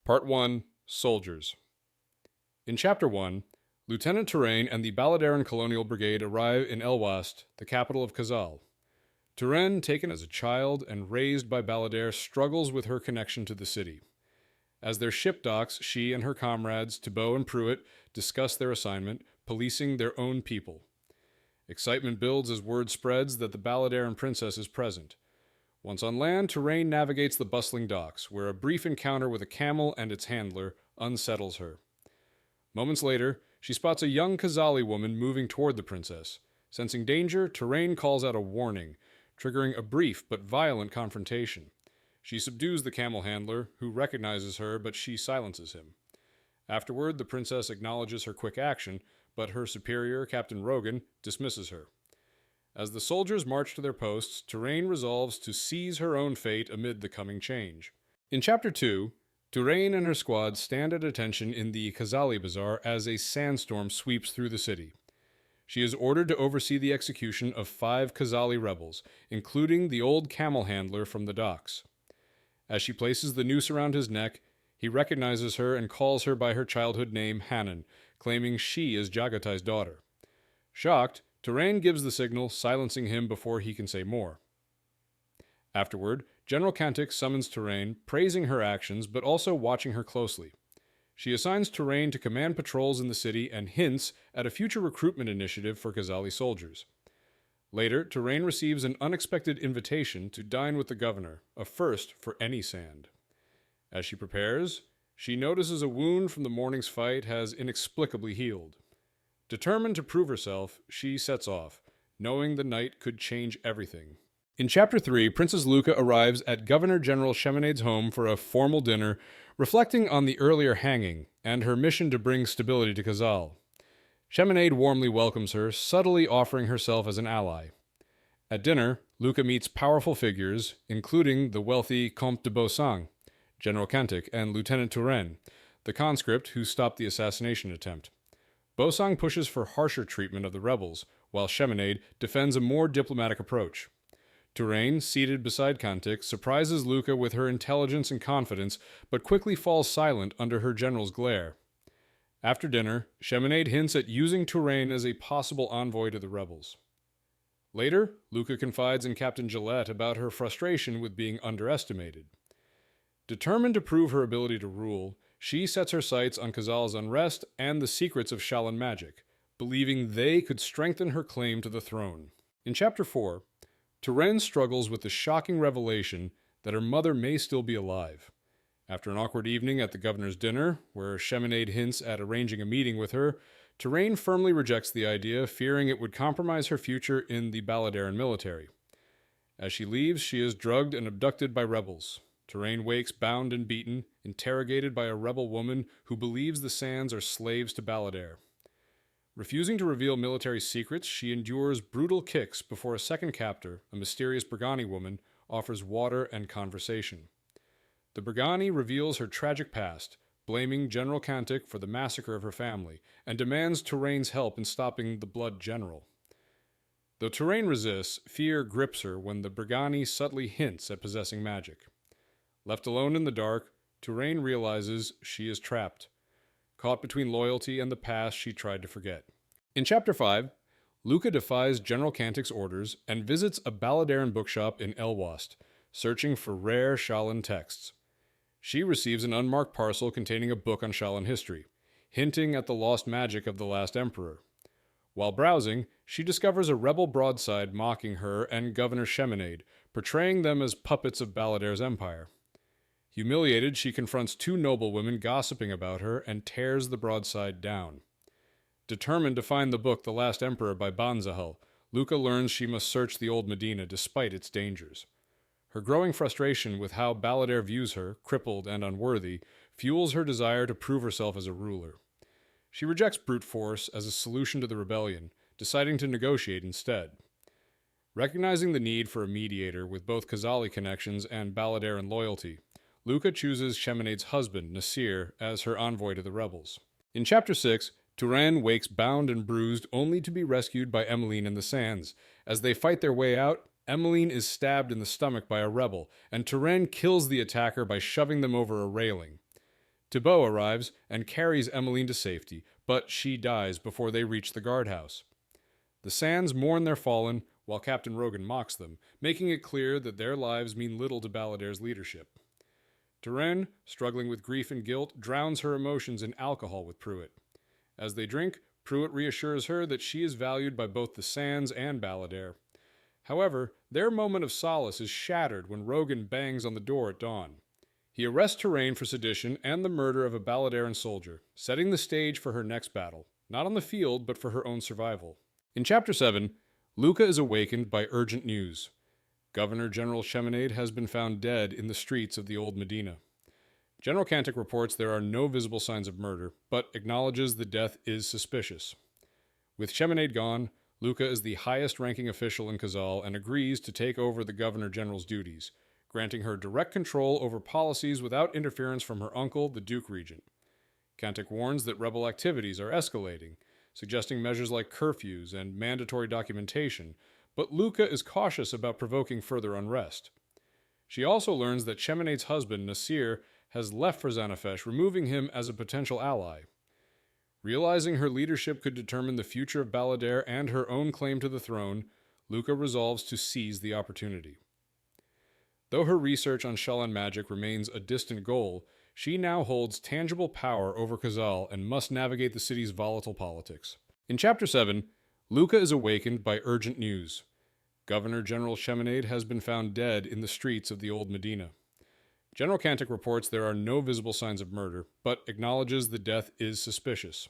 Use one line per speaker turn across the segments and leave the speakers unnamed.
Part 1. Soldiers. In Chapter 1, Lieutenant Touraine and the Balladairan Colonial Brigade arrive in Elwast, the capital of Qazāl. Touraine, taken as a child and raised by Balladair, struggles with her connection to the city. As their ship docks, she and her comrades, Thibaut and Pruitt, discuss their assignment, policing their own people. Excitement builds as word spreads that the Balladairan princess is present. Once on land, Touraine navigates the bustling docks, where a brief encounter with a camel and its handler unsettles her. Moments later, she spots a young Qazāli woman moving toward the princess. Sensing danger, Touraine calls out a warning, triggering a brief but violent confrontation. She subdues the camel handler, who recognizes her, but she silences him. Afterward, the princess acknowledges her quick action, but her superior, Captain Rogan, dismisses her. As the soldiers march to their posts, Touraine resolves to seize her own fate amid the coming change. In Chapter 2, Touraine and her squad stand at attention in the Qazāli bazaar as a sandstorm sweeps through the city. She is ordered to oversee the execution of 5 Qazāli rebels, including the old camel handler from the docks. As she places the noose around his neck, he recognizes her and calls her by her childhood name, Hanan, claiming she is Jagatai's daughter. Shocked, Touraine gives the signal, silencing him before he can say more. Afterward, General Kantik summons Touraine, praising her actions but also watching her closely. She assigns Touraine to command patrols in the city and hints at a future recruitment initiative for Qazāli soldiers. Later, Touraine receives an unexpected invitation to dine with the governor, a first for any sand. As she prepares, she notices a wound from the morning's fight has inexplicably healed. Determined to prove herself, she sets off, knowing the night could change everything. In Chapter 3, Princess Luca arrives at Governor General Chaminade's home for a formal dinner, reflecting on the earlier hanging and her mission to bring stability to Qazāl. Chaminade warmly welcomes her, subtly offering herself as an ally. At dinner, Luca meets powerful figures, including the wealthy Comte de Beausang, General Kantik, and Lieutenant Touraine, the conscript who stopped the assassination attempt. Beausang pushes for harsher treatment of the rebels, while Chaminade defends a more diplomatic approach. Touraine, seated beside Kantik, surprises Luca with her intelligence and confidence, but quickly falls silent under her general's glare. After dinner, Chaminade hints at using Touraine as a possible envoy to the rebels. Later, Luca confides in Captain Gillette about her frustration with being underestimated. Determined to prove her ability to rule, she sets her sights on Qazāl's unrest and the secrets of Shaolin magic, believing they could strengthen her claim to the throne. In Chapter 4, Touraine struggles with the shocking revelation that her mother may still be alive. After an awkward evening at the governor's dinner, where Chaminade hints at arranging a meeting with her, Touraine firmly rejects the idea, fearing it would compromise her future in the Balladairan military. As she leaves, she is drugged and abducted by rebels. Touraine wakes bound and beaten, interrogated by a rebel woman who believes the sands are slaves to Balladair. Refusing to reveal military secrets, she endures brutal kicks before a second captor, a mysterious Brigani woman, offers water and conversation. The Brigani reveals her tragic past, blaming General Kantik for the massacre of her family, and demands Touraine's help in stopping the Blood General. Though Touraine resists, fear grips her when the Brigani subtly hints at possessing magic. Left alone in the dark, Touraine realizes she is trapped, caught between loyalty and the past she tried to forget. In Chapter 5, Luca defies General Kantik's orders and visits a Balladairan bookshop in Elwast, searching for rare Shaolin texts. She receives an unmarked parcel containing a book on Shaolin history, hinting at the lost magic of the last emperor. While browsing, she discovers a rebel broadside mocking her and Governor Chaminade, portraying them as puppets of Balladair's empire. Humiliated, she confronts 2 noblewomen gossiping about her and tears the broadside down. Determined to find the book The Last Emperor by Banzahal, Luca learns she must search the old Medina despite its dangers. Her growing frustration with how Balladair views her, crippled and unworthy, fuels her desire to prove herself as a ruler. She rejects brute force as a solution to the rebellion, deciding to negotiate instead. Recognizing the need for a mediator with both Qazāli connections and Balladairan loyalty, Luca chooses Chaminade's husband, Nasir, as her envoy to the rebels. In Chapter 6, Touraine wakes bound and bruised only to be rescued by Emmeline in the sands. As they fight their way out, Emmeline is stabbed in the stomach by a rebel, and Touraine kills the attacker by shoving them over a railing. Thibaut arrives and carries Emmeline to safety, but she dies before they reach the guardhouse. The Sands mourn their fallen, while Captain Rogan mocks them, making it clear that their lives mean little to Balladar's leadership. Touraine, struggling with grief and guilt, drowns her emotions in alcohol with Pruitt. As they drink, Pruitt reassures her that she is valued by both the Sands and Balladar. However, their moment of solace is shattered when Rogan bangs on the door at dawn. He arrests Touraine for sedition and the murder of a Balladairan soldier, setting the stage for her next battle, not on the field but for her own survival. In Chapter 7, Luca is awakened by urgent news. Governor General Cheminade has been found dead in the streets of the old Medina. General Cantic reports there are no visible signs of murder, but acknowledges the death is suspicious. With Cheminade gone, Luca is the highest-ranking official in Qazāl and agrees to take over the Governor General's duties, granting her direct control over policies without interference from her uncle, the Duke Regent. Cantic warns that rebel activities are escalating, suggesting measures like curfews and mandatory documentation, but Luca is cautious about provoking further unrest. She also learns that Cheminade's husband, Nasir, has left for Zanafesh, removing him as a potential ally. Realizing her leadership could determine the future of Balladar and her own claim to the throne, Luca resolves to seize the opportunity. Though her research on Shallan magic remains a distant goal, she now holds tangible power over Qazāl and must navigate the city's volatile politics. In Chapter 7, Luca is awakened by urgent news. Governor General Cheminade has been found dead in the streets of the old Medina. General Cantic reports there are no visible signs of murder, but acknowledges the death is suspicious.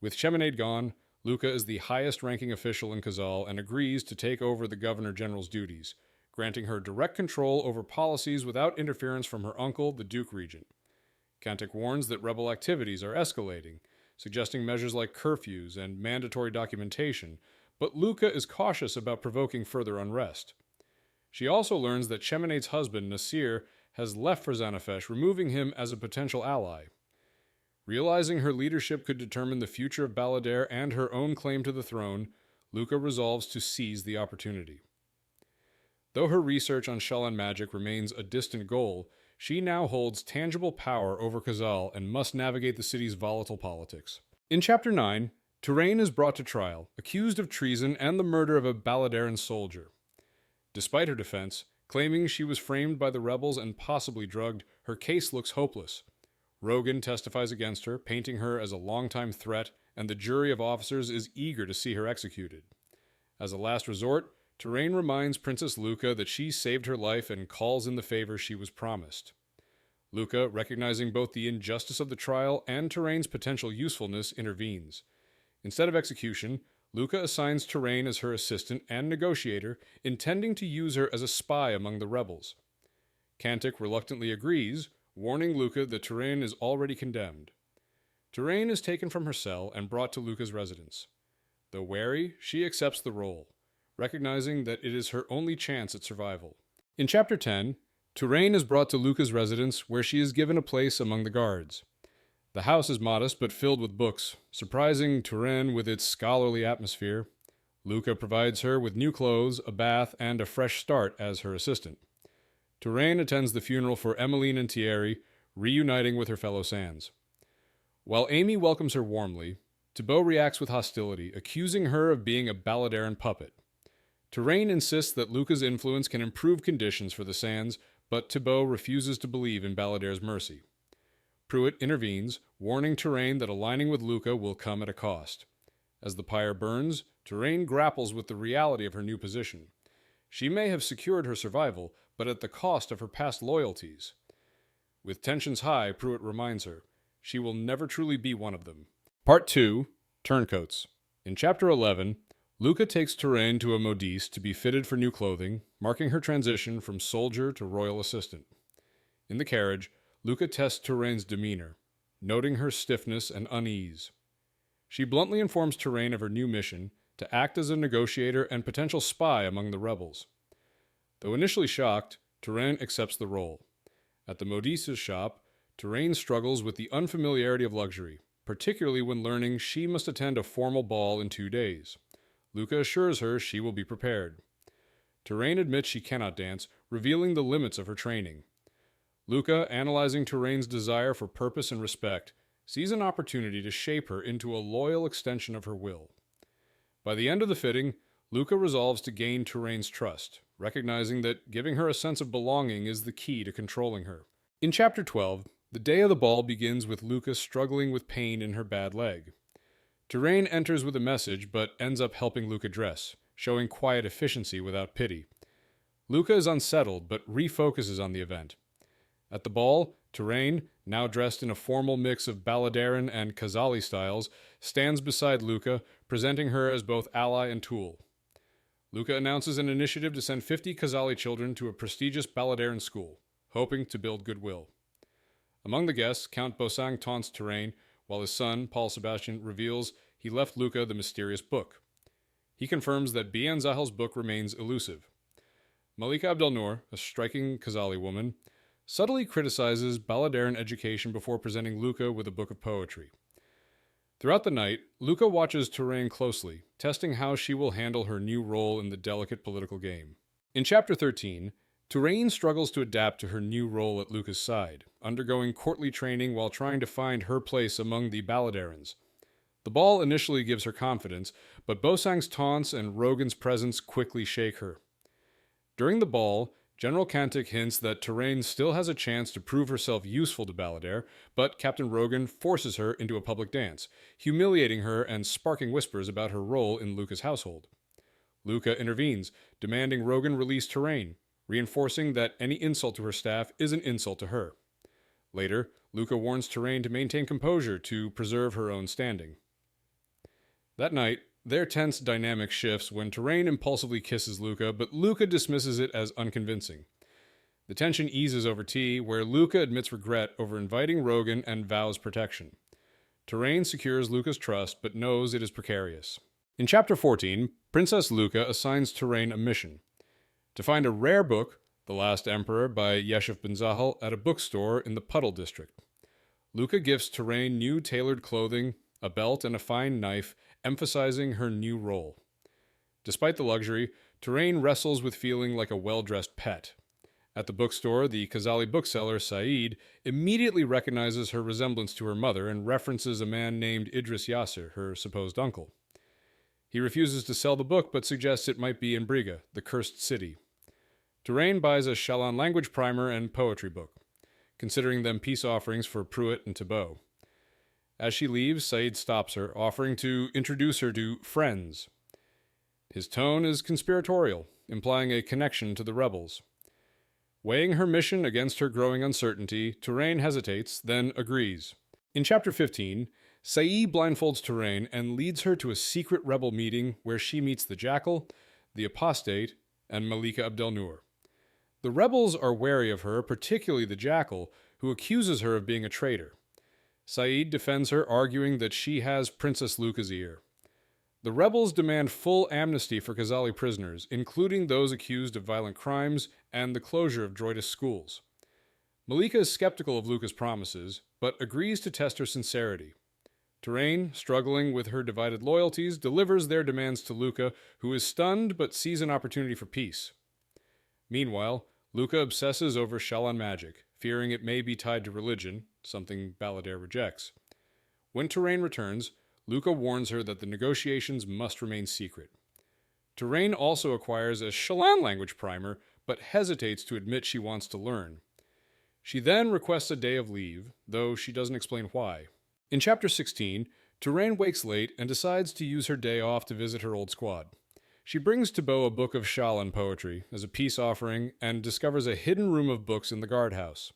With Cheminade gone, Luca is the highest-ranking official in Qazāl and agrees to take over the Governor General's duties, granting her direct control over policies without interference from her uncle, the Duke Regent. Cantic warns that rebel activities are escalating, suggesting measures like curfews and mandatory documentation, but Luca is cautious about provoking further unrest. She also learns that Cheminade's husband, Nasir, has left for Zanafesh, removing him as a potential ally. Realizing her leadership could determine the future of Balladar and her own claim to the throne, Luca resolves to seize the opportunity. Though her research on Shallan magic remains a distant goal, she now holds tangible power over Qazāl and must navigate the city's volatile politics. In Chapter 9, Touraine is brought to trial, accused of treason and the murder of a Balladairan soldier. Despite her defense, claiming she was framed by the rebels and possibly drugged, her case looks hopeless. Rogan testifies against her, painting her as a longtime threat, and the jury of officers is eager to see her executed. As a last resort, Touraine reminds Princess Luca that she saved her life and calls in the favor she was promised. Luca, recognizing both the injustice of the trial and Touraine's potential usefulness, intervenes. Instead of execution, Luca assigns Touraine as her assistant and negotiator, intending to use her as a spy among the rebels. Cantic reluctantly agrees, warning Luca that Touraine is already condemned. Touraine is taken from her cell and brought to Luca's residence. Though wary, she accepts the role, recognizing that it is her only chance at survival. In Chapter 10, Touraine is brought to Luca's residence, where she is given a place among the guards. The house is modest but filled with books, surprising Touraine with its scholarly atmosphere. Luca provides her with new clothes, a bath, and a fresh start as her assistant. Touraine attends the funeral for Emmeline and Thierry, reuniting with her fellow Sands. While Amy welcomes her warmly, Thibaut reacts with hostility, accusing her of being a Balladairan puppet. Touraine insists that Luca's influence can improve conditions for the Sands, but Thibaut refuses to believe in Balladar's mercy. Pruitt intervenes, warning Touraine that aligning with Luca will come at a cost. As the pyre burns, Touraine grapples with the reality of her new position. She may have secured her survival, but at the cost of her past loyalties. With tensions high, Pruitt reminds her, she will never truly be one of them. Part 2, Turncoats. In Chapter 11, Luca takes Touraine to a modiste to be fitted for new clothing, marking her transition from soldier to royal assistant. In the carriage, Luca tests Touraine's demeanor, noting her stiffness and unease. She bluntly informs Touraine of her new mission, to act as a negotiator and potential spy among the rebels. Though initially shocked, Touraine accepts the role. At the modiste's shop, Touraine struggles with the unfamiliarity of luxury, particularly when learning she must attend a formal ball in 2 days. Luca assures her she will be prepared. Touraine admits she cannot dance, revealing the limits of her training. Luca, analyzing Touraine's desire for purpose and respect, sees an opportunity to shape her into a loyal extension of her will. By the end of the fitting, Luca resolves to gain Touraine's trust, recognizing that giving her a sense of belonging is the key to controlling her. In Chapter 12, the day of the ball begins with Luca struggling with pain in her bad leg. Touraine enters with a message, but ends up helping Luca dress, showing quiet efficiency without pity. Luca is unsettled, but refocuses on the event. At the ball, Touraine, now dressed in a formal mix of Balladairan and Qazāli styles, stands beside Luca, presenting her as both ally and tool. Luca announces an initiative to send 50 Qazāli children to a prestigious Balladairan school, hoping to build goodwill. Among the guests, Count Bosang taunts Touraine, while his son, Paul Sebastian, reveals he left Luca the mysterious book. He confirms that Bian Zahel's book remains elusive. Malika Abdelnour, a striking Qazāli woman, subtly criticizes Balladairan education before presenting Luca with a book of poetry. Throughout the night, Luca watches Touraine closely, testing how she will handle her new role in the delicate political game. In Chapter 13, Touraine struggles to adapt to her new role at Luca's side, undergoing courtly training while trying to find her place among the Balladarans. The ball initially gives her confidence, but Bosang's taunts and Rogan's presence quickly shake her. During the ball, General Kantik hints that Touraine still has a chance to prove herself useful to Ballaдаir, but Captain Rogan forces her into a public dance, humiliating her and sparking whispers about her role in Luca's household. Luca intervenes, demanding Rogan release Touraine, reinforcing that any insult to her staff is an insult to her. Later, Luca warns Touraine to maintain composure to preserve her own standing. That night, their tense dynamic shifts when Touraine impulsively kisses Luca, but Luca dismisses it as unconvincing. The tension eases over tea, where Luca admits regret over inviting Rogan and vows protection. Touraine secures Luca's trust, but knows it is precarious. In Chapter 14, Princess Luca assigns Touraine a mission: to find a rare book, The Last Emperor by Yeshef Ben Zahal, at a bookstore in the Puddle district. Luca gifts Touraine new tailored clothing, a belt, and a fine knife, emphasizing her new role. Despite the luxury, Touraine wrestles with feeling like a well-dressed pet. At the bookstore, the Qazāli bookseller, Said, immediately recognizes her resemblance to her mother and references a man named Idris Yasser, her supposed uncle. He refuses to sell the book, but suggests it might be in Briga, the cursed city. Touraine buys a Shalan language primer and poetry book, considering them peace offerings for Pruitt and Thibaut. As she leaves, Said stops her, offering to introduce her to friends. His tone is conspiratorial, implying a connection to the rebels. Weighing her mission against her growing uncertainty, Touraine hesitates, then agrees. In Chapter 15, Said blindfolds Touraine and leads her to a secret rebel meeting where she meets the Jackal, the Apostate, and Malika Abdelnour. The rebels are wary of her, particularly the Jackal, who accuses her of being a traitor. Said defends her, arguing that she has Princess Luca's ear. The rebels demand full amnesty for Qazāli prisoners, including those accused of violent crimes and the closure of Droidus schools. Malika is skeptical of Luca's promises, but agrees to test her sincerity. Touraine, struggling with her divided loyalties, delivers their demands to Luca, who is stunned but sees an opportunity for peace. Meanwhile, Luca obsesses over Shalan magic, fearing it may be tied to religion, something Ballaдаir rejects. When Touraine returns, Luca warns her that the negotiations must remain secret. Touraine also acquires a Shalan language primer, but hesitates to admit she wants to learn. She then requests a day of leave, though she doesn't explain why. In Chapter 16, Touraine wakes late and decides to use her day off to visit her old squad. She brings Thibaut a book of Shalan poetry as a peace offering and discovers a hidden room of books in the guardhouse.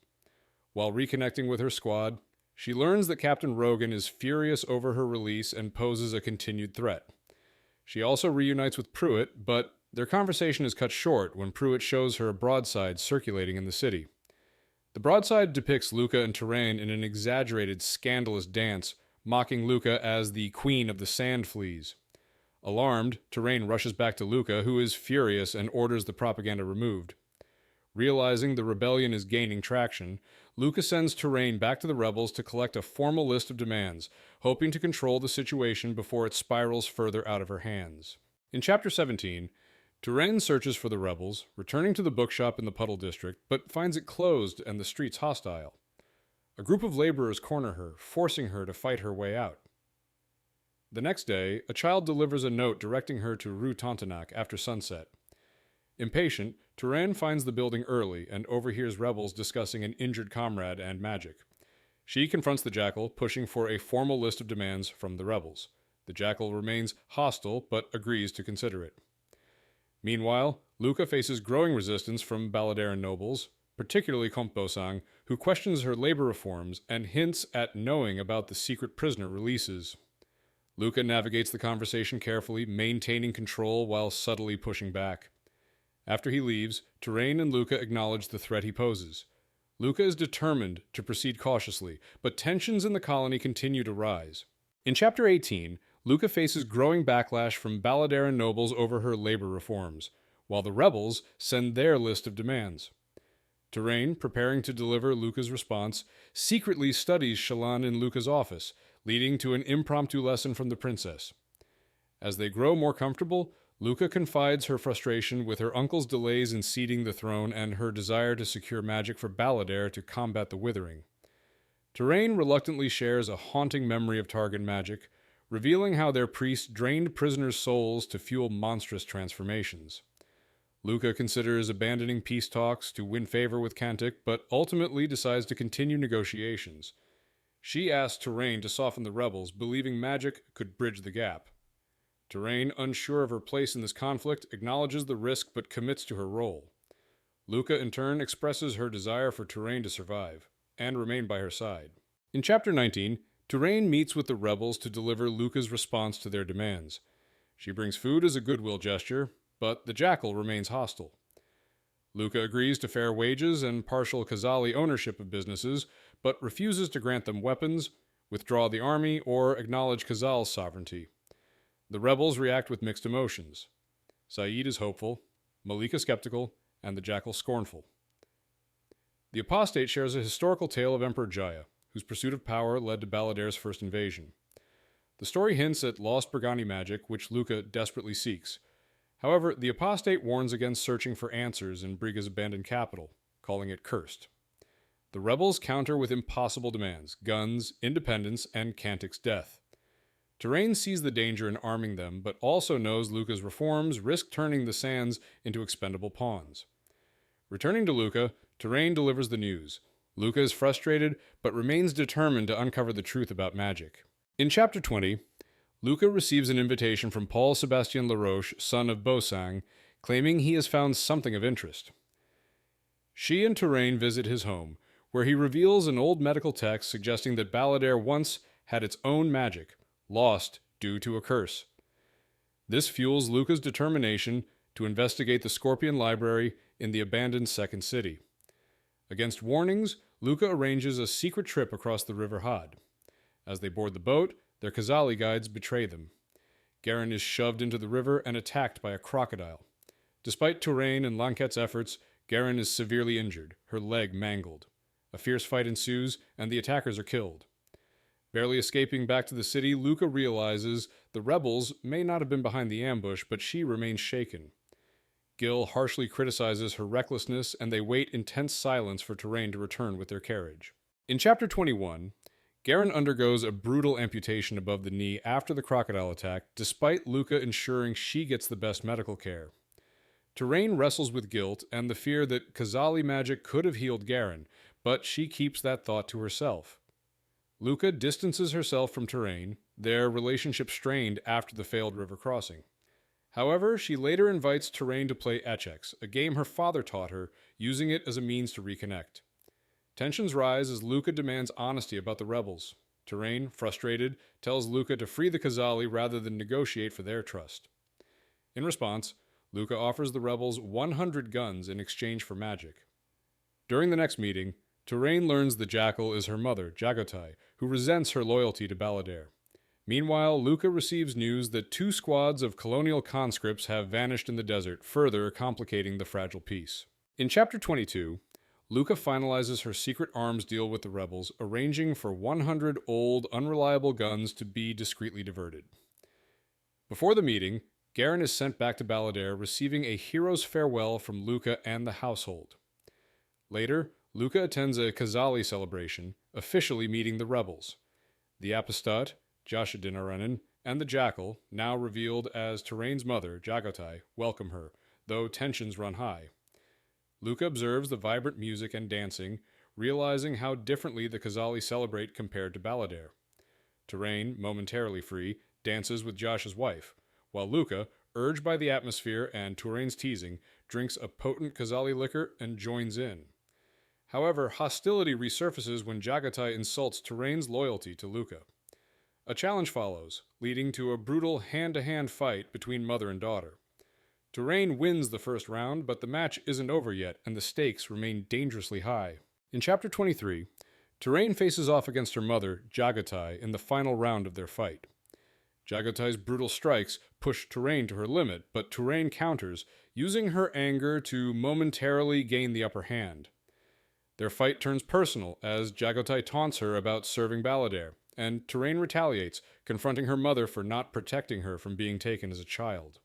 While reconnecting with her squad, she learns that Captain Rogan is furious over her release and poses a continued threat. She also reunites with Pruitt, but their conversation is cut short when Pruitt shows her a broadside circulating in the city. The broadside depicts Luca and Touraine in an exaggerated, scandalous dance, mocking Luca as the queen of the sand fleas. Alarmed, Touraine rushes back to Luca, who is furious and orders the propaganda removed. Realizing the rebellion is gaining traction, Luca sends Touraine back to the rebels to collect a formal list of demands, hoping to control the situation before it spirals further out of her hands. In Chapter 17, Touraine searches for the rebels, returning to the bookshop in the Puddle district, but finds it closed and the streets hostile. A group of laborers corner her, forcing her to fight her way out. The next day, a child delivers a note directing her to Rue Tontenac after sunset. Impatient, Touraine finds the building early and overhears rebels discussing an injured comrade and magic. She confronts the Jackal, pushing for a formal list of demands from the rebels. The Jackal remains hostile, but agrees to consider it. Meanwhile, Luca faces growing resistance from Balladairan nobles, particularly Comte Bosang, who questions her labor reforms and hints at knowing about the secret prisoner releases. Luca navigates the conversation carefully, maintaining control while subtly pushing back. After he leaves, Touraine and Luca acknowledge the threat he poses. Luca is determined to proceed cautiously, but tensions in the colony continue to rise. In Chapter 18, Luca faces growing backlash from Balladairan nobles over her labor reforms, while the rebels send their list of demands. Touraine, preparing to deliver Luca's response, secretly studies Shallan in Luca's office, leading to an impromptu lesson from the princess. As they grow more comfortable, Luca confides her frustration with her uncle's delays in ceding the throne and her desire to secure magic for Ballaдаir to combat the Withering. Touraine reluctantly shares a haunting memory of Targan magic, revealing how their priest drained prisoners' souls to fuel monstrous transformations. Luca considers abandoning peace talks to win favor with Cantic, but ultimately decides to continue negotiations. She asks Touraine to soften the rebels, believing magic could bridge the gap. Touraine, unsure of her place in this conflict, acknowledges the risk but commits to her role. Luca, in turn, expresses her desire for Touraine to survive, and remain by her side. In Chapter 19, Touraine meets with the rebels to deliver Luca's response to their demands. She brings food as a goodwill gesture, but the Jackal remains hostile. Luca agrees to fair wages and partial Qazāli ownership of businesses, but refuses to grant them weapons, withdraw the army, or acknowledge Qazāl's sovereignty. The rebels react with mixed emotions. Saeed is hopeful, Malika skeptical, and the Jackal scornful. The apostate shares a historical tale of Emperor Jaya, whose pursuit of power led to Balladair's first invasion. The story hints at lost Burgundy magic, which Luca desperately seeks. However, the apostate warns against searching for answers in Briga's abandoned capital, calling it cursed. The rebels counter with impossible demands: guns, independence, and Cantic's death. Touraine sees the danger in arming them, but also knows Luca's reforms risk turning the Sands into expendable pawns. Returning to Luca, Touraine delivers the news. Luca is frustrated, but remains determined to uncover the truth about magic. In Chapter 20, Luca receives an invitation from Paul Sebastien Laroche, son of Bosang, claiming he has found something of interest. She and Touraine visit his home, where he reveals an old medical text suggesting that Balladair once had its own magic, lost due to a curse. This fuels Luca's determination to investigate the Scorpion Library in the abandoned Second City. Against warnings, Luca arranges a secret trip across the River Had. As they board the boat, their Qazāli guides betray them. Garin is shoved into the river and attacked by a crocodile. Despite Touraine and Lanquette's efforts, Garin is severely injured, her leg mangled. A fierce fight ensues, and the attackers are killed. Barely escaping back to the city, Luca realizes the rebels may not have been behind the ambush, but she remains shaken. Gil harshly criticizes her recklessness, and they wait in tense silence for Touraine to return with their carriage. In Chapter 21, Garin undergoes a brutal amputation above the knee after the crocodile attack, despite Luca ensuring she gets the best medical care. Touraine wrestles with guilt and the fear that Qazāli magic could have healed Garin, but she keeps that thought to herself. Luca distances herself from Touraine, their relationship strained after the failed river crossing. However, she later invites Touraine to play Echex, a game her father taught her, using it as a means to reconnect. Tensions rise as Luca demands honesty about the rebels. Touraine, frustrated, tells Luca to free the Qazāli rather than negotiate for their trust. In response, Luca offers the rebels 100 guns in exchange for magic. During the next meeting, Touraine learns the Jackal is her mother, Jagotai, who resents her loyalty to Balladair. Meanwhile, Luca receives news that 2 squads of colonial conscripts have vanished in the desert, further complicating the fragile peace. In Chapter 22, Luca finalizes her secret arms deal with the rebels, arranging for 100 old, unreliable guns to be discreetly diverted. Before the meeting, Garen is sent back to Balladair, receiving a hero's farewell from Luca and the household. Later, Luca attends a Qazāli celebration, officially meeting the rebels. The apostate, Jasha Dinaranen, and the jackal, now revealed as Touraine's mother, Jagatai, welcome her, though tensions run high. Luca observes the vibrant music and dancing, realizing how differently the Qazāli celebrate compared to Balladair. Touraine, momentarily free, dances with Jasha's wife, while Luca, urged by the atmosphere and Touraine's teasing, drinks a potent Qazāli liquor and joins in. However, hostility resurfaces when Jagatai insults Touraine's loyalty to Luca. A challenge follows, leading to a brutal hand-to-hand fight between mother and daughter. Touraine wins the first round, but the match isn't over yet, and the stakes remain dangerously high. In Chapter 23, Touraine faces off against her mother, Jagatai, in the final round of their fight. Jagatai's brutal strikes push Touraine to her limit, but Touraine counters, using her anger to momentarily gain the upper hand. Their fight turns personal as Jagatai taunts her about serving Balladair, and Touraine retaliates, confronting her mother for not protecting her from being taken as a child.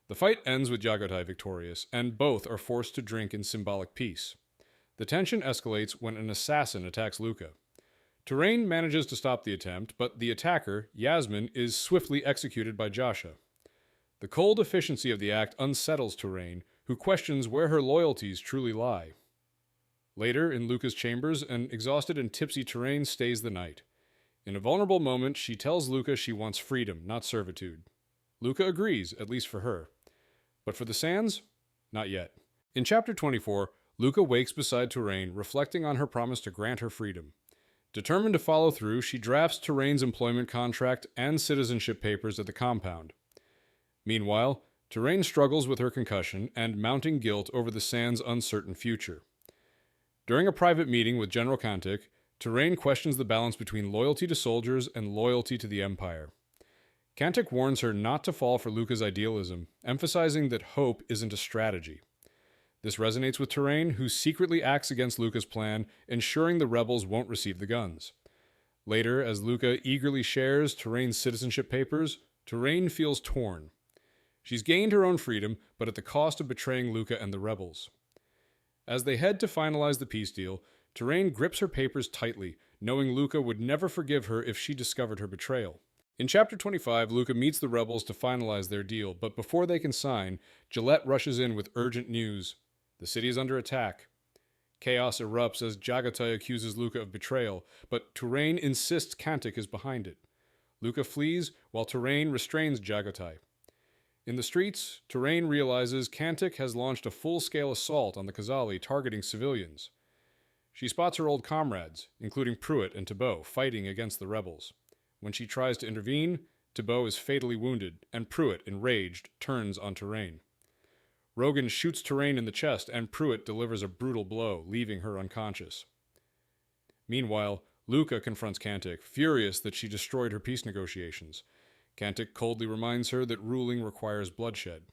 The fight ends with Jagatai victorious, and both are forced to drink in symbolic peace. The tension escalates when an assassin attacks Luca. Touraine manages to stop the attempt, but the attacker, Yasmin, is swiftly executed by Jasha. The cold efficiency of the act unsettles Touraine, who questions where her loyalties truly lie. Later, in Luca's chambers, an exhausted and tipsy Touraine stays the night. In a vulnerable moment, she tells Luca she wants freedom, not servitude. Luca agrees, at least for her. But for the Sands? Not yet. In Chapter 24, Luca wakes beside Touraine, reflecting on her promise to grant her freedom. Determined to follow through, she drafts Touraine's employment contract and citizenship papers at the compound. Meanwhile, Touraine struggles with her concussion and mounting guilt over the Sands' uncertain future. During a private meeting with General Kantik, Touraine questions the balance between loyalty to soldiers and loyalty to the Empire. Kantik warns her not to fall for Luca's idealism, emphasizing that hope isn't a strategy. This resonates with Touraine, who secretly acts against Luca's plan, ensuring the rebels won't receive the guns. Later, as Luca eagerly shares Touraine's citizenship papers, Touraine feels torn. She's gained her own freedom, but at the cost of betraying Luca and the rebels. As they head to finalize the peace deal, Touraine grips her papers tightly, knowing Luca would never forgive her if she discovered her betrayal. In Chapter 25, Luca meets the rebels to finalize their deal, but before they can sign, Gillette rushes in with urgent news. The city is under attack. Chaos erupts as Jagatai accuses Luca of betrayal, but Touraine insists Kantik is behind it. Luca flees, while Touraine restrains Jagatai. In the streets, Touraine realizes Kantik has launched a full-scale assault on the Qazāli, targeting civilians. She spots her old comrades, including Pruitt and Thibaut, fighting against the rebels. When she tries to intervene, Thibaut is fatally wounded, and Pruitt, enraged, turns on Touraine. Rogan shoots Touraine in the chest, and Pruitt delivers a brutal blow, leaving her unconscious. Meanwhile, Luca confronts Kantik, furious that she destroyed her peace negotiations. Kantik coldly reminds her that ruling requires bloodshed.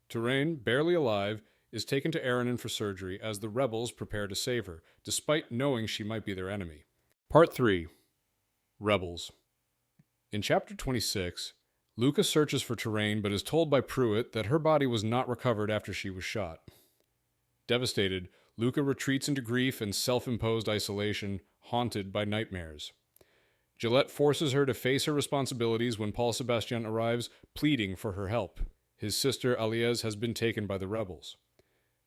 Touraine, barely alive, is taken to Aranon for surgery as the rebels prepare to save her, despite knowing she might be their enemy. Part 3. Rebels. In Chapter 26, Luca searches for Touraine but is told by Pruitt that her body was not recovered after she was shot. Devastated, Luca retreats into grief and self-imposed isolation, haunted by nightmares. Gillette forces her to face her responsibilities when Paul Sebastian arrives, pleading for her help. His sister Aliez has been taken by the rebels.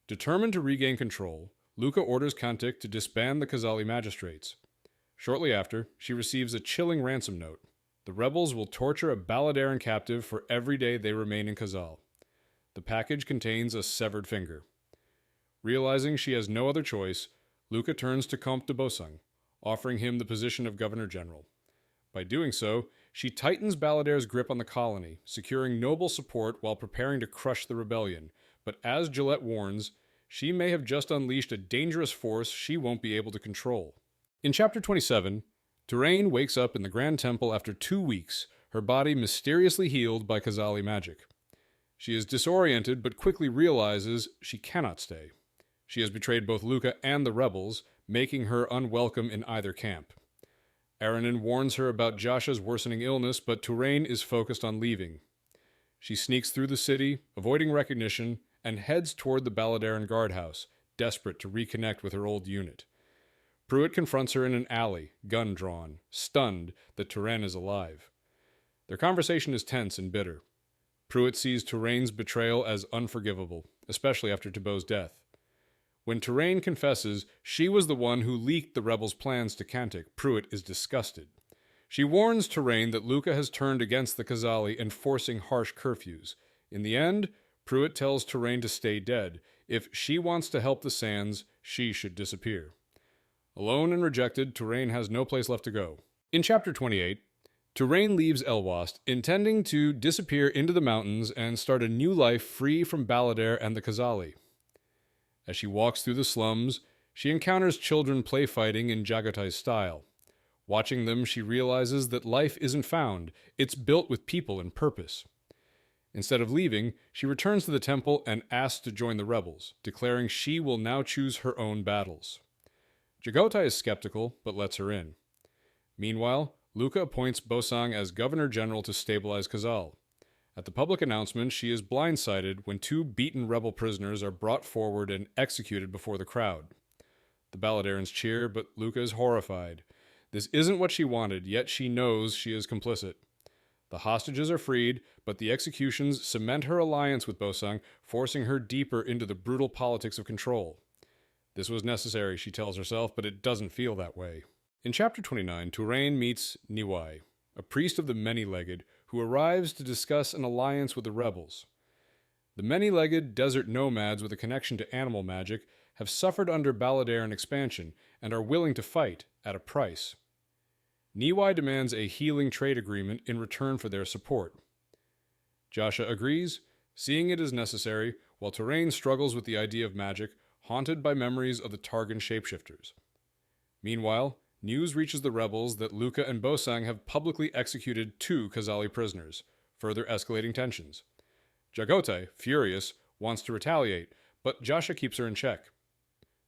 Determined to regain control, Luca orders Kantik to disband the Qazāli magistrates. Shortly after, she receives a chilling ransom note. The rebels will torture a Balladairan captive for every day they remain in Qazāl. The package contains a severed finger. Realizing she has no other choice, Luca turns to Comte de Bosung, offering him the position of Governor-General. By doing so, she tightens Balladair's grip on the colony, securing noble support while preparing to crush the rebellion. But as Gillette warns, she may have just unleashed a dangerous force she won't be able to control. In Chapter 27, Touraine wakes up in the Grand Temple after 2 weeks, her body mysteriously healed by Qazāli magic. She is disoriented but quickly realizes she cannot stay. She has betrayed both Luca and the rebels, making her unwelcome in either camp. Aranon warns her about Jasha's worsening illness, but Touraine is focused on leaving. She sneaks through the city, avoiding recognition, and heads toward the Balladairan guardhouse, desperate to reconnect with her old unit. Pruitt confronts her in an alley, gun drawn, stunned that Touraine is alive. Their conversation is tense and bitter. Pruitt sees Touraine's betrayal as unforgivable, especially after Thibault's death. When Touraine confesses she was the one who leaked the rebels' plans to Cantic, Pruitt is disgusted. She warns Touraine that Luca has turned against the Qazāli, enforcing harsh curfews. In the end, Pruitt tells Touraine to stay dead. If she wants to help the Sands, she should disappear. Alone and rejected, Touraine has no place left to go. In Chapter 28, Touraine leaves Elwast, intending to disappear into the mountains and start a new life free from Balladair and the Qazāli. As she walks through the slums, she encounters children play fighting in Jagotai's style. Watching them, she realizes that life isn't found, it's built with people and purpose. Instead of leaving, she returns to the temple and asks to join the rebels, declaring she will now choose her own battles. Jagotai is skeptical, but lets her in. Meanwhile, Luca appoints Bosang as governor-general to stabilize Qazāl. At the public announcement, she is blindsided when 2 beaten rebel prisoners are brought forward and executed before the crowd. The Balladarans cheer, but Luca is horrified. This isn't what she wanted, yet she knows she is complicit. The hostages are freed, but the executions cement her alliance with Bosang, forcing her deeper into the brutal politics of control. This was necessary, she tells herself, but it doesn't feel that way. In Chapter 29, Touraine meets Niwai, a priest of the Many-Legged, who arrives to discuss an alliance with the rebels. The Many-Legged desert nomads with a connection to animal magic have suffered under Balladairan expansion and are willing to fight at a price. Niwai demands a healing trade agreement in return for their support. Jasha agrees, seeing it as necessary, while Touraine struggles with the idea of magic, haunted by memories of the Targan shapeshifters. Meanwhile, news reaches the rebels that Luca and Bosang have publicly executed 2 Qazāli prisoners, further escalating tensions. Jagotai, furious, wants to retaliate, but Jasha keeps her in check.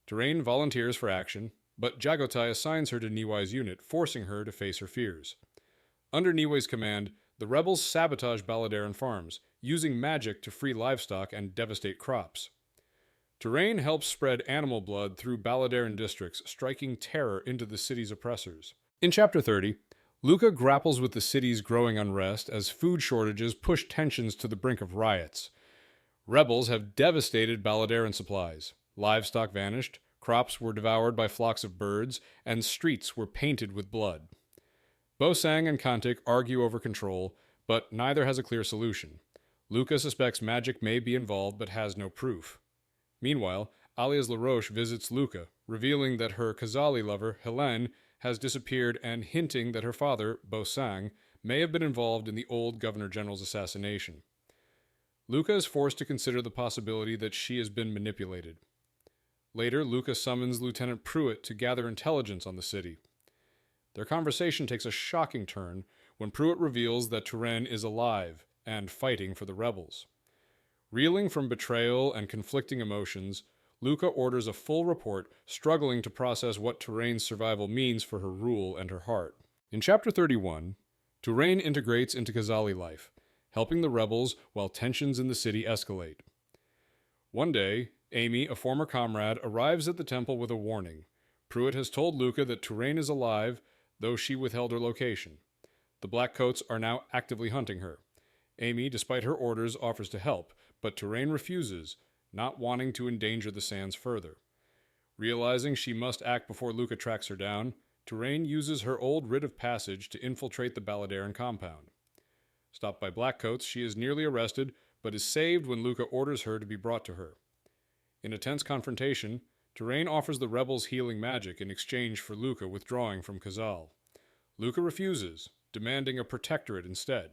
Touraine volunteers for action, but Jagotai assigns her to Niwai's unit, forcing her to face her fears. Under Niwai's command, the rebels sabotage Balladairan farms, using magic to free livestock and devastate crops. Touraine helps spread animal blood through Balladairan districts, striking terror into the city's oppressors. In Chapter 30, Luca grapples with the city's growing unrest as food shortages push tensions to the brink of riots. Rebels have devastated Balladairan supplies. Livestock vanished, crops were devoured by flocks of birds, and streets were painted with blood. Bosang and Cantic argue over control, but neither has a clear solution. Luca suspects magic may be involved but has no proof. Meanwhile, Alias LaRoche visits Luca, revealing that her Qazāli lover, Hélène, has disappeared and hinting that her father, Bosang, may have been involved in the old Governor-General's assassination. Luca is forced to consider the possibility that she has been manipulated. Later, Luca summons Lieutenant Pruitt to gather intelligence on the city. Their conversation takes a shocking turn when Pruitt reveals that Touraine is alive and fighting for the rebels. Reeling from betrayal and conflicting emotions, Luca orders a full report, struggling to process what Touraine's survival means for her rule and her heart. In Chapter 31, Touraine integrates into Qazāli life, helping the rebels while tensions in the city escalate. One day, Amy, a former comrade, arrives at the temple with a warning. Pruitt has told Luca that Touraine is alive, though she withheld her location. The Blackcoats are now actively hunting her. Amy, despite her orders, offers to help, but Touraine refuses, not wanting to endanger the Sands further. Realizing she must act before Luca tracks her down, Touraine uses her old writ of passage to infiltrate the Balladairan compound. Stopped by Blackcoats, she is nearly arrested, but is saved when Luca orders her to be brought to her. In a tense confrontation, Touraine offers the rebels healing magic in exchange for Luca withdrawing from Qazāl. Luca refuses, demanding a protectorate instead.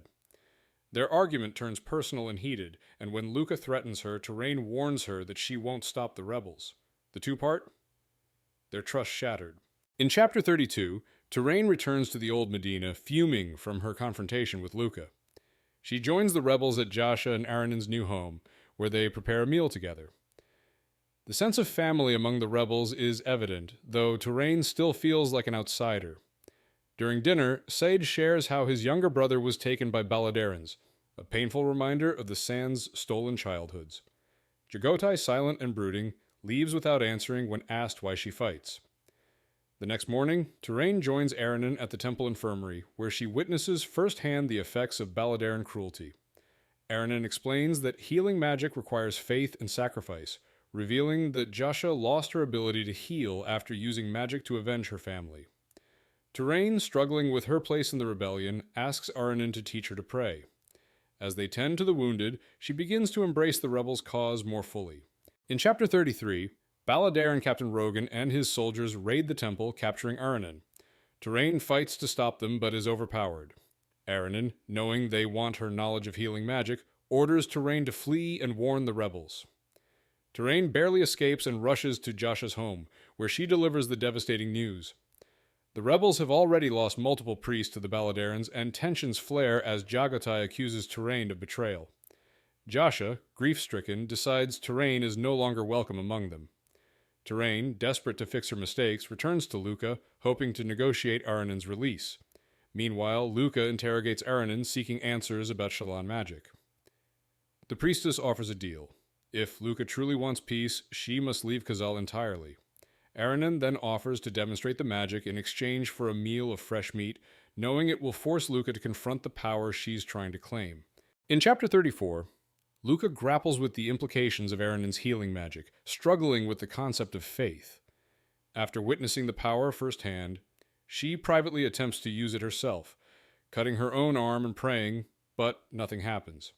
Their argument turns personal and heated, and when Luca threatens her, Touraine warns her that she won't stop the rebels. The two part? Their trust shattered. In Chapter 32, Touraine returns to the old Medina, fuming from her confrontation with Luca. She joins the rebels at Jasha and Aranin's new home, where they prepare a meal together. The sense of family among the rebels is evident, though Touraine still feels like an outsider. During dinner, Said shares how his younger brother was taken by Balladarans, a painful reminder of the Sands' stolen childhoods. Jagotai, silent and brooding, leaves without answering when asked why she fights. The next morning, Touraine joins Aranon at the temple infirmary, where she witnesses firsthand the effects of Balladairan cruelty. Aranon explains that healing magic requires faith and sacrifice, revealing that Jasha lost her ability to heal after using magic to avenge her family. Touraine, struggling with her place in the rebellion, asks Aranon to teach her to pray. As they tend to the wounded, she begins to embrace the rebels' cause more fully. In Chapter 33, Balladairan Captain Rogan and his soldiers raid the temple, capturing Aranon. Touraine fights to stop them, but is overpowered. Aranon, knowing they want her knowledge of healing magic, orders Touraine to flee and warn the rebels. Touraine barely escapes and rushes to Jasha's home, where she delivers the devastating news. The rebels have already lost multiple priests to the Balladarans, and tensions flare as Jagotai accuses Touraine of betrayal. Jasha, grief-stricken, decides Touraine is no longer welcome among them. Touraine, desperate to fix her mistakes, returns to Luca, hoping to negotiate Aranon's release. Meanwhile, Luca interrogates Aranon, seeking answers about Shallan magic. The priestess offers a deal. If Luca truly wants peace, she must leave Qazāl entirely. Aranon then offers to demonstrate the magic in exchange for a meal of fresh meat, knowing it will force Luca to confront the power she's trying to claim. In Chapter 34, Luca grapples with the implications of Aranon's healing magic, struggling with the concept of faith. After witnessing the power firsthand, she privately attempts to use it herself, cutting her own arm and praying, but nothing happens.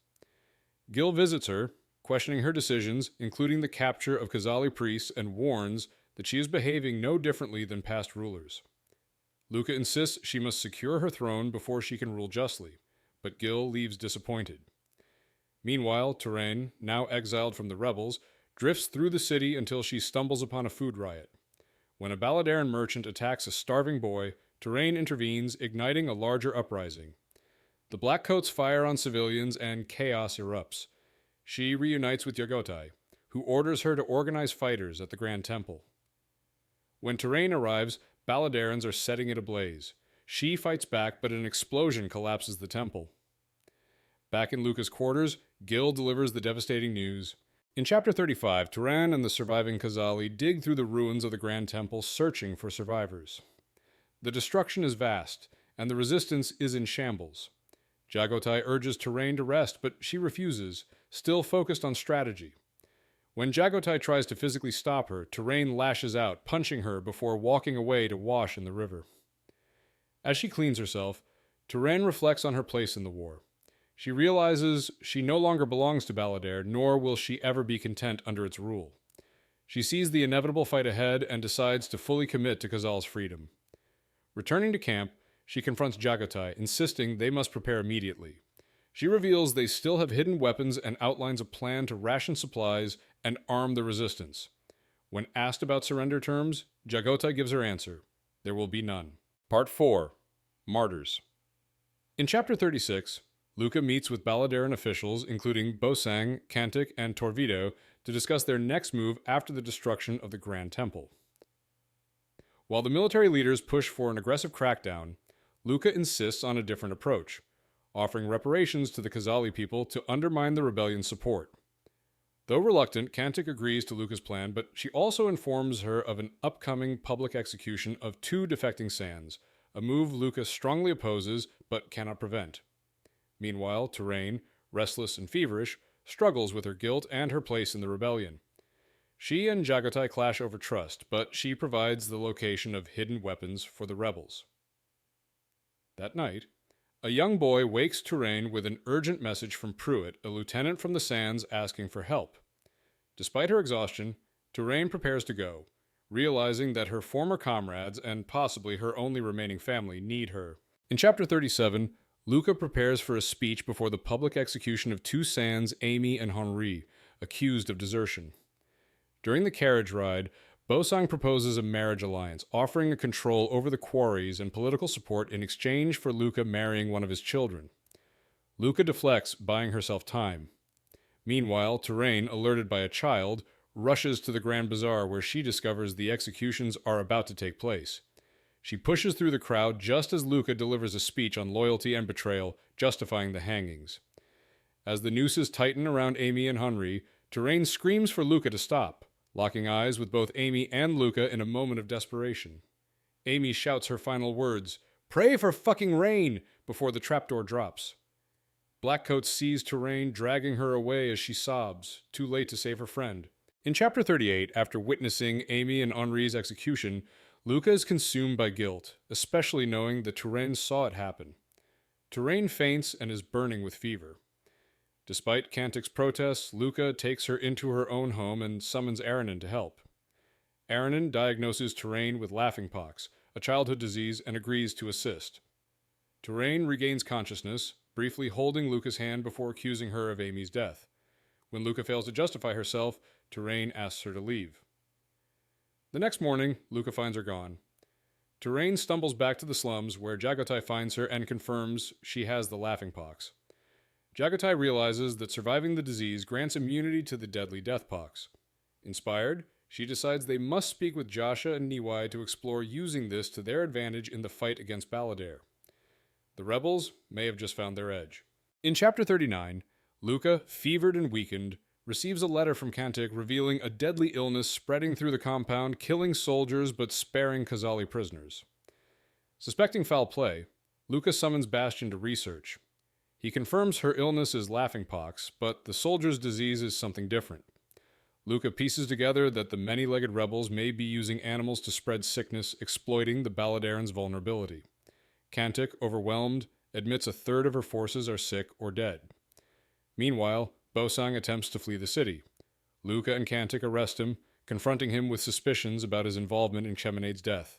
Gil visits her, questioning her decisions, including the capture of Qazāli priests, and warns that she is behaving no differently than past rulers. Luca insists she must secure her throne before she can rule justly, but Gil leaves disappointed. Meanwhile, Touraine, now exiled from the rebels, drifts through the city until she stumbles upon a food riot. When a Balladairan merchant attacks a starving boy, Touraine intervenes, igniting a larger uprising. The Blackcoats fire on civilians and chaos erupts. She reunites with Jagotai, who orders her to organize fighters at the Grand Temple. When Touraine arrives, Balladarans are setting it ablaze. She fights back, but an explosion collapses the temple. Back in Luca's quarters, Gil delivers the devastating news. In Chapter 35, Touraine and the surviving Qazāli dig through the ruins of the Grand Temple, searching for survivors. The destruction is vast, and the resistance is in shambles. Jagotai urges Touraine to rest, but she refuses, still focused on strategy. When Jagotai tries to physically stop her, Touraine lashes out, punching her before walking away to wash in the river. As she cleans herself, Touraine reflects on her place in the war. She realizes she no longer belongs to Balladair, nor will she ever be content under its rule. She sees the inevitable fight ahead and decides to fully commit to Qazāl's freedom. Returning to camp, she confronts Jagotai, insisting they must prepare immediately. She reveals they still have hidden weapons and outlines a plan to ration supplies and arm the resistance. When asked about surrender terms, Jagotai gives her answer: there will be none. Part 4. Martyrs. In Chapter 36, Luca meets with Balladairan officials, including Bosang, Cantic, and Torvido, to discuss their next move after the destruction of the Grand Temple. While the military leaders push for an aggressive crackdown, Luca insists on a different approach, offering reparations to the Qazāli people to undermine the rebellion's support. Though reluctant, Cantic agrees to Luca's plan, but she also informs her of an upcoming public execution of 2 defecting Sands, a move Luca strongly opposes but cannot prevent. Meanwhile, Touraine, restless and feverish, struggles with her guilt and her place in the rebellion. She and Jagotai clash over trust, but she provides the location of hidden weapons for the rebels. That night, a young boy wakes Touraine with an urgent message from Pruitt, a lieutenant from the Sands, asking for help. Despite her exhaustion, Touraine prepares to go, realizing that her former comrades, and possibly her only remaining family, need her. In Chapter 37, Luca prepares for a speech before the public execution of 2 Sands, Amy and Henri, accused of desertion. During the carriage ride, Bosang proposes a marriage alliance, offering a control over the quarries and political support in exchange for Luca marrying one of his children. Luca deflects, buying herself time. Meanwhile, Touraine, alerted by a child, rushes to the Grand Bazaar where she discovers the executions are about to take place. She pushes through the crowd just as Luca delivers a speech on loyalty and betrayal, justifying the hangings. As the nooses tighten around Amy and Henri, Touraine screams for Luca to stop, locking eyes with both Amy and Luca in a moment of desperation. Amy shouts her final words, "Pray for fucking rain!" before the trapdoor drops. Blackcoat sees Touraine dragging her away as she sobs, too late to save her friend. In Chapter 38, after witnessing Amy and Henri's execution, Luca is consumed by guilt, especially knowing that Touraine saw it happen. Touraine faints and is burning with fever. Despite Cantic's protests, Luca takes her into her own home and summons Aranin to help. Aranin diagnoses Touraine with laughingpox, a childhood disease, and agrees to assist. Touraine regains consciousness, briefly holding Luca's hand before accusing her of Amy's death. When Luca fails to justify herself, Touraine asks her to leave. The next morning, Luca finds her gone. Touraine stumbles back to the slums, where Jaghatai finds her and confirms she has the laughingpox. Jaghatai realizes that surviving the disease grants immunity to the deadly deathpox. Inspired, she decides they must speak with Jascha and Niwai to explore using this to their advantage in the fight against Balladair. The rebels may have just found their edge. In Chapter 39, Luca, fevered and weakened, receives a letter from Cantic revealing a deadly illness spreading through the compound, killing soldiers but sparing Qazāli prisoners. Suspecting foul play, Luca summons Bastion to research. He confirms her illness is laughingpox, but the soldier's disease is something different. Luca pieces together that the many-legged rebels may be using animals to spread sickness, exploiting the Balladairan's vulnerability. Cantic, overwhelmed, admits a third of her forces are sick or dead. Meanwhile, Bosang attempts to flee the city. Luca and Cantic arrest him, confronting him with suspicions about his involvement in Cheminade's death.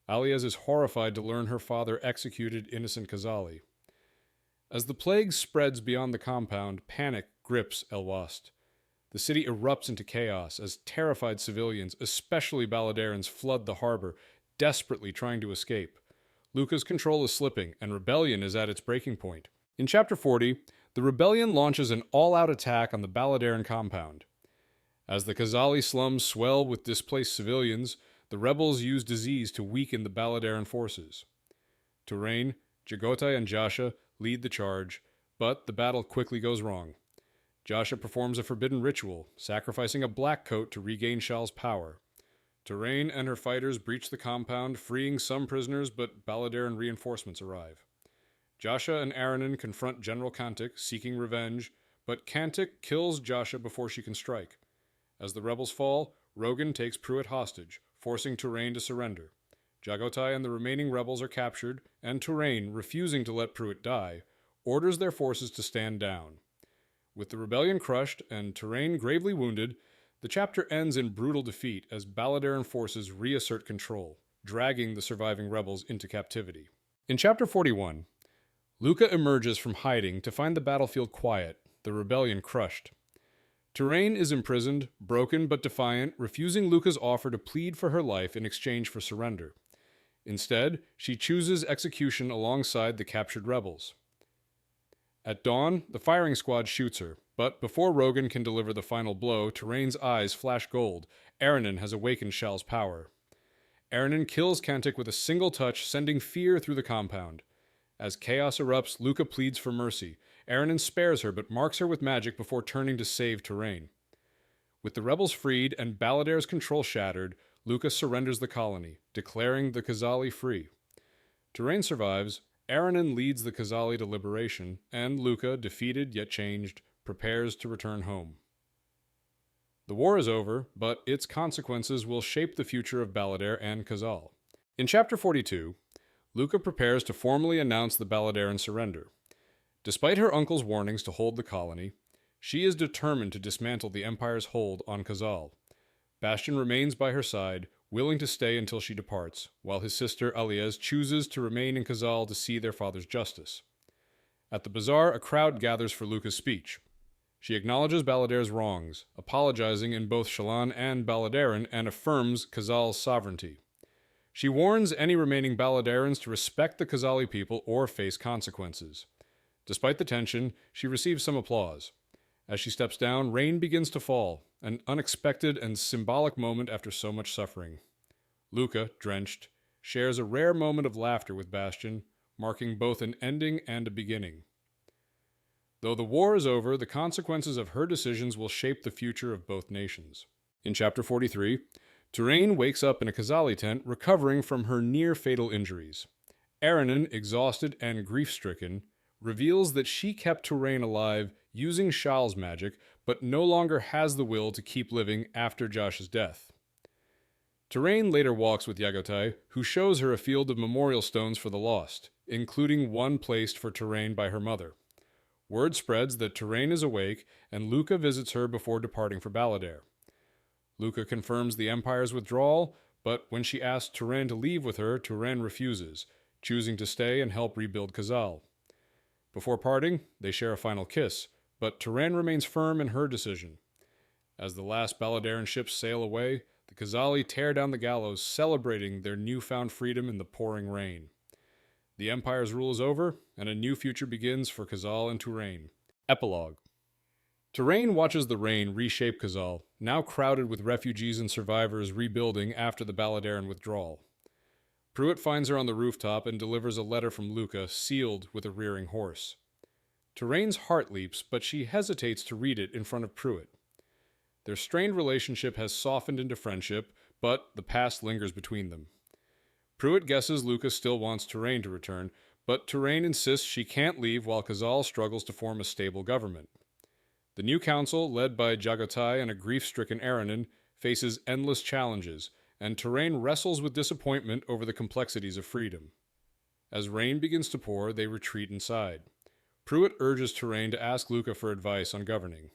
Aliez is horrified to learn her father executed innocent Qazāli. As the plague spreads beyond the compound, panic grips Elwast. The city erupts into chaos as terrified civilians, especially Balladairans, flood the harbor, desperately trying to escape. Luca's control is slipping, and rebellion is at its breaking point. In Chapter 40, the rebellion launches an all-out attack on the Balladairan compound. As the Qazāli slums swell with displaced civilians, the rebels use disease to weaken the Balladairan forces. Touraine, Jaghatai, and Jascha lead the charge, but the battle quickly goes wrong. Jascha performs a forbidden ritual, sacrificing a black coat to regain Shal's power. Touraine and her fighters breach the compound, freeing some prisoners, but Balladairan reinforcements arrive. Jascha and Aranin confront General Cantic, seeking revenge, but Cantic kills Jascha before she can strike. As the rebels fall, Rogan takes Pruitt hostage, forcing Touraine to surrender. Jaghatai and the remaining rebels are captured, and Touraine, refusing to let Pruitt die, orders their forces to stand down. With the rebellion crushed and Touraine gravely wounded, the chapter ends in brutal defeat as Balladairan forces reassert control, dragging the surviving rebels into captivity. In Chapter 41, Luca emerges from hiding to find the battlefield quiet, the rebellion crushed. Touraine is imprisoned, broken but defiant, refusing Luca's offer to plead for her life in exchange for surrender. Instead, she chooses execution alongside the captured rebels. At dawn, the firing squad shoots her, but before Rogan can deliver the final blow, Touraine's eyes flash gold. Aranin has awakened Shal's power. Aranin kills Cantic with a single touch, sending fear through the compound. As chaos erupts, Luca pleads for mercy. Aranin spares her, but marks her with magic before turning to save Touraine. With the rebels freed and Balladair's control shattered, Luca surrenders the colony, declaring the Qazāli free. Touraine survives, Aranin leads the Qazāli to liberation, and Luca, defeated yet changed, prepares to return home. The war is over, but its consequences will shape the future of Balladair and Qazāl. In Chapter 42, Luca prepares to formally announce the Balladairan surrender. Despite her uncle's warnings to hold the colony, she is determined to dismantle the Empire's hold on Qazāl. Bastion remains by her side, willing to stay until she departs, while his sister Aliez chooses to remain in Qazāl to see their father's justice. At the bazaar, a crowd gathers for Luca's speech. She acknowledges Balladair's wrongs, apologizing in both Shallan and Balladairan, and affirms Qazāl's sovereignty. She warns any remaining Balladairans to respect the Qazāli people or face consequences. Despite the tension, she receives some applause. As she steps down, rain begins to fall, an unexpected and symbolic moment after so much suffering. Luca, drenched, shares a rare moment of laughter with Bastion, marking both an ending and a beginning. Though the war is over, the consequences of her decisions will shape the future of both nations. In Chapter 43, Touraine wakes up in a Qazāli tent recovering from her near-fatal injuries. Aranon, exhausted and grief-stricken, reveals that she kept Touraine alive using Sha'al's magic, but no longer has the will to keep living after Josh's death. Touraine later walks with Yagotay, who shows her a field of memorial stones for the lost, including one placed for Touraine by her mother. Word spreads that Touraine is awake, and Luca visits her before departing for Balladairan. Luca confirms the Empire's withdrawal, but when she asks Touraine to leave with her, Touraine refuses, choosing to stay and help rebuild Qazāl. Before parting, they share a final kiss, but Touraine remains firm in her decision. As the last Balladairan ships sail away, the Qazāli tear down the gallows, celebrating their newfound freedom in the pouring rain. The Empire's rule is over, and a new future begins for Qazāl and Touraine. Epilogue. Touraine watches the rain reshape Qazāl, now crowded with refugees and survivors rebuilding after the Balladairan withdrawal. Pruitt finds her on the rooftop and delivers a letter from Luca, sealed with a rearing horse. Touraine's heart leaps, but she hesitates to read it in front of Pruitt. Their strained relationship has softened into friendship, but the past lingers between them. Pruitt guesses Luca still wants Touraine to return, but Touraine insists she can't leave while Qazāl struggles to form a stable government. The new council, led by Yagotay and a grief-stricken Aranon, faces endless challenges, and Touraine wrestles with disappointment over the complexities of freedom. As rain begins to pour, they retreat inside. Pruitt urges Touraine to ask Luca for advice on governing.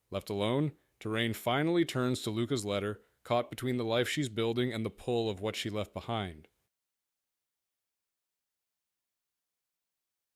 Left alone, Touraine finally turns to Luca's letter, caught between the life she's building and the pull of what she left behind.